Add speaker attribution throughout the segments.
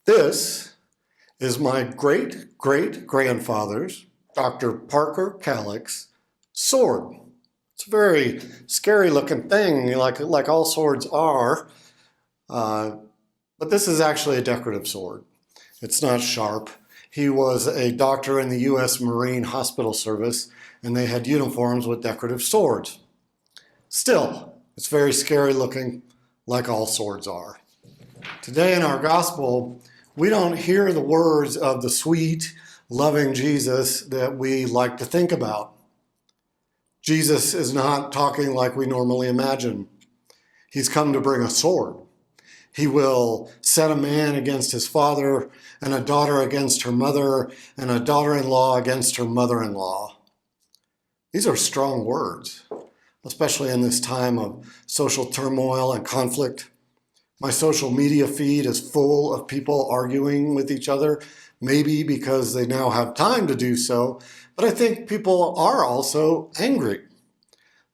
Speaker 1: This is my great-great-grandfather's, Dr. Parker Callick's, sword. It's a very scary looking thing, like all swords are, but this is actually a decorative sword. It's not sharp. He was a doctor in the U.S. Marine Hospital Service, and they had uniforms with decorative swords. Still, it's very scary looking, like all swords are. Today in our gospel, we don't hear the words of the sweet, loving Jesus that we like to think about. Jesus is not talking like we normally imagine. He's come to bring a sword. He will set a man against his father, and a daughter against her mother, and a daughter-in-law against her mother-in-law. These are strong words, especially in this time of social turmoil and conflict. My social media feed is full of people arguing with each other, maybe because they now have time to do so, but I think people are also angry.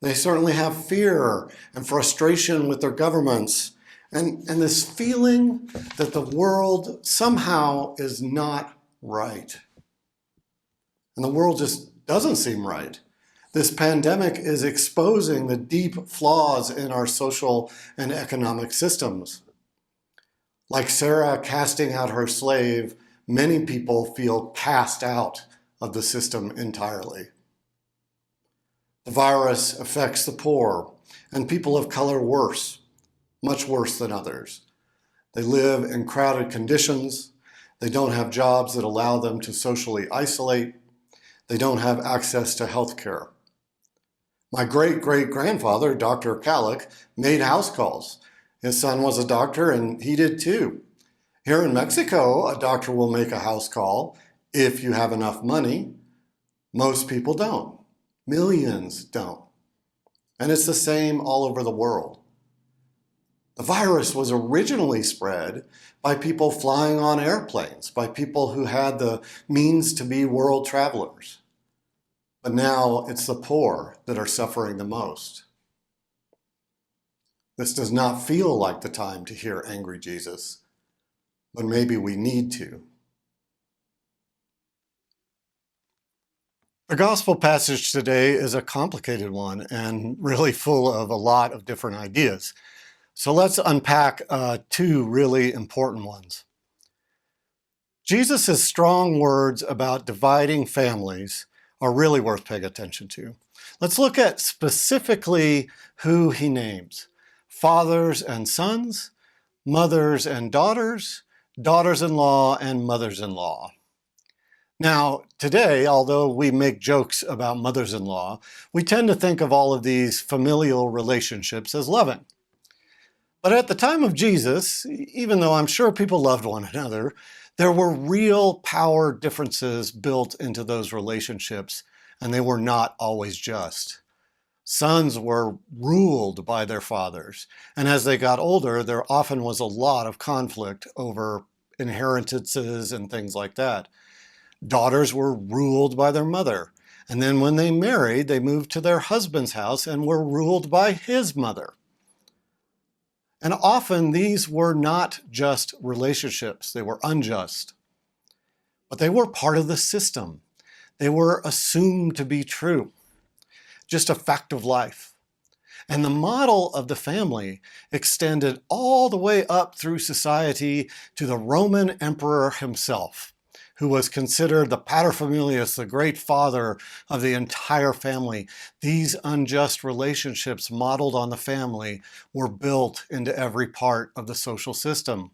Speaker 1: They certainly have fear and frustration with their governments, and this feeling that the world somehow is not right. And the world just doesn't seem right. This pandemic is exposing the deep flaws in our social and economic systems. Like Sarah casting out her slave, many people feel cast out of the system entirely. The virus affects the poor and people of color worse, much worse than others. They live in crowded conditions. They don't have jobs that allow them to socially isolate. They don't have access to health care. My great-great-grandfather, Dr. Callick, made house calls. His son was a doctor, and he did too. Here in Mexico, a doctor will make a house call if you have enough money. Most people don't. Millions don't. And it's the same all over the world. The virus was originally spread by people flying on airplanes, by people who had the means to be world travelers. But now it's the poor that are suffering the most. This does not feel like the time to hear angry Jesus, but maybe we need to. The gospel passage today is a complicated one and really full of a lot of different ideas. So let's unpack two really important ones. Jesus' strong words about dividing families are really worth paying attention to. Let's look at specifically who he names: fathers and sons, mothers and daughters, daughters-in-law and mothers-in-law. Now, today, although we make jokes about mothers-in-law, we tend to think of all of these familial relationships as loving. But at the time of Jesus, even though I'm sure people loved one another, there were real power differences built into those relationships, and they were not always just. Sons were ruled by their fathers, and as they got older, there often was a lot of conflict over inheritances and things like that. Daughters were ruled by their mother, and then when they married, they moved to their husband's house and were ruled by his mother. And often these were not just relationships, they were unjust. But they were part of the system. They were assumed to be true, just a fact of life. And the model of the family extended all the way up through society to the Roman emperor himself, who was considered the paterfamilias, the great father of the entire family. These unjust relationships modeled on the family were built into every part of the social system.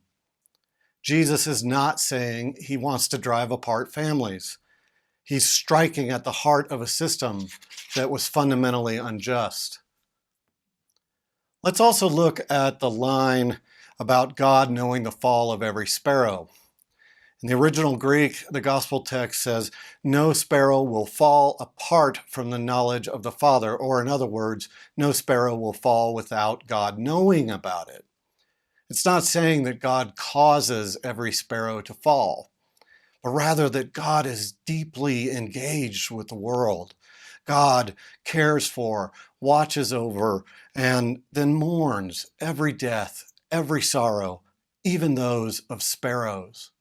Speaker 1: Jesus is not saying he wants to drive apart families. He's striking at the heart of a system that was fundamentally unjust. Let's also look at the line about God knowing the fall of every sparrow. In the original Greek, the gospel text says, "No sparrow will fall apart from the knowledge of the Father," or in other words, no sparrow will fall without God knowing about it. It's not saying that God causes every sparrow to fall, but rather that God is deeply engaged with the world. God cares for, watches over, and then mourns every death, every sorrow, even those of sparrows.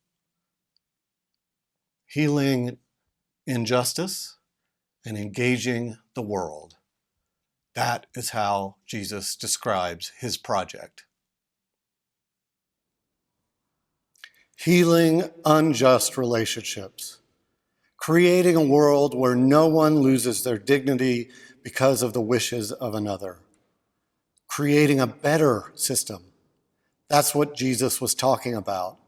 Speaker 1: Healing injustice and engaging the world. That is how Jesus describes his project. Healing unjust relationships. Creating a world where no one loses their dignity because of the wishes of another. Creating a better system. That's what Jesus was talking about.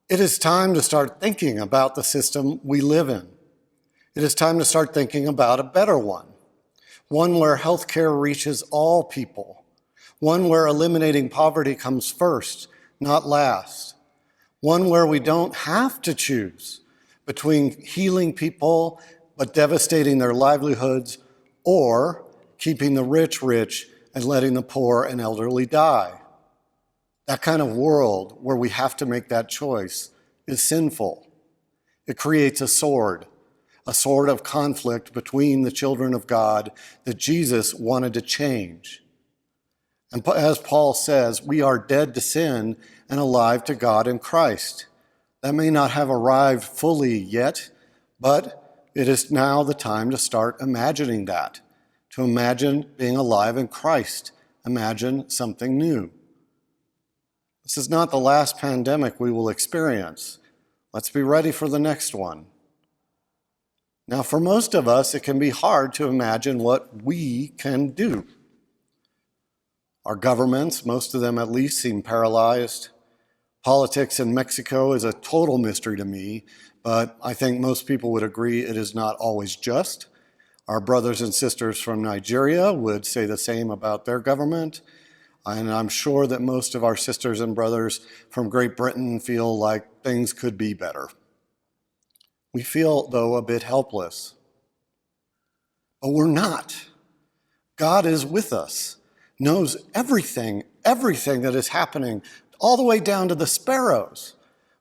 Speaker 1: It is time to start thinking about the system we live in. It is time to start thinking about a better one. One where healthcare reaches all people. One where eliminating poverty comes first, not last. One where we don't have to choose between healing people but devastating their livelihoods, or keeping the rich rich and letting the poor and elderly die. That kind of world where we have to make that choice is sinful. It creates a sword of conflict between the children of God that Jesus wanted to change. And as Paul says, we are dead to sin and alive to God in Christ. That may not have arrived fully yet, but it is now the time to start imagining that, to imagine being alive in Christ, imagine something new. This is not the last pandemic we will experience. Let's be ready for the next one. Now, for most of us, it can be hard to imagine what we can do. Our governments, most of them at least, seem paralyzed. Politics in Mexico is a total mystery to me, but I think most people would agree it is not always just. Our brothers and sisters from Nigeria would say the same about their government. And I'm sure that most of our sisters and brothers from Great Britain feel like things could be better. We feel, though, a bit helpless. But we're not. God is with us, knows everything that is happening, all the way down to the sparrows.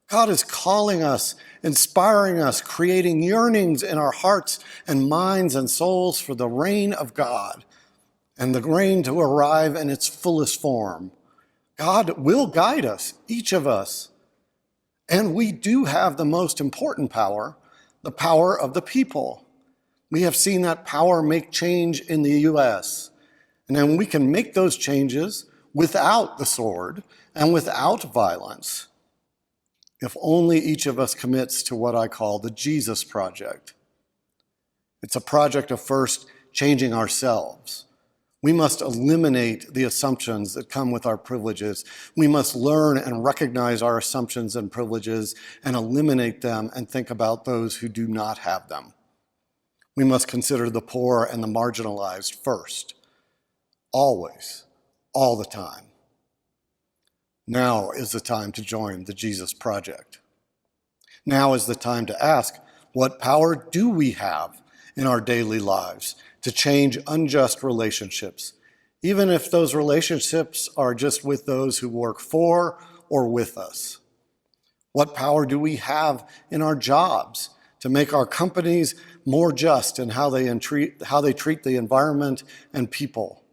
Speaker 1: God is calling us, inspiring us, creating yearnings in our hearts and minds and souls for the reign of God and the reign to arrive in its fullest form. God will guide us, each of us. And we do have the most important power, the power of the people. We have seen that power make change in the U.S. And then we can make those changes without the sword and without violence, if only each of us commits to what I call the Jesus Project. It's a project of first changing ourselves. We must eliminate the assumptions that come with our privileges. We must learn and recognize our assumptions and privileges and eliminate them and think about those who do not have them. We must consider the poor and the marginalized first, always, all the time. Now is the time to join the Jesus Project. Now is the time to ask, what power do we have in our daily lives to change unjust relationships, even if those relationships are just with those who work for or with us? What power do we have in our jobs to make our companies more just in how they treat the environment and people?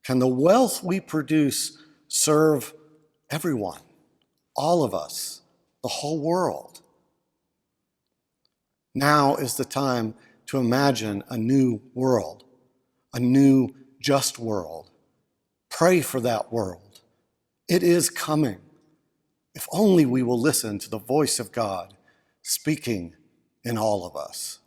Speaker 1: Can the wealth we produce serve everyone, all of us, the whole world? Now is the time to imagine a new world, a new just world. Pray for that world. It is coming. If only we will listen to the voice of God speaking in all of us.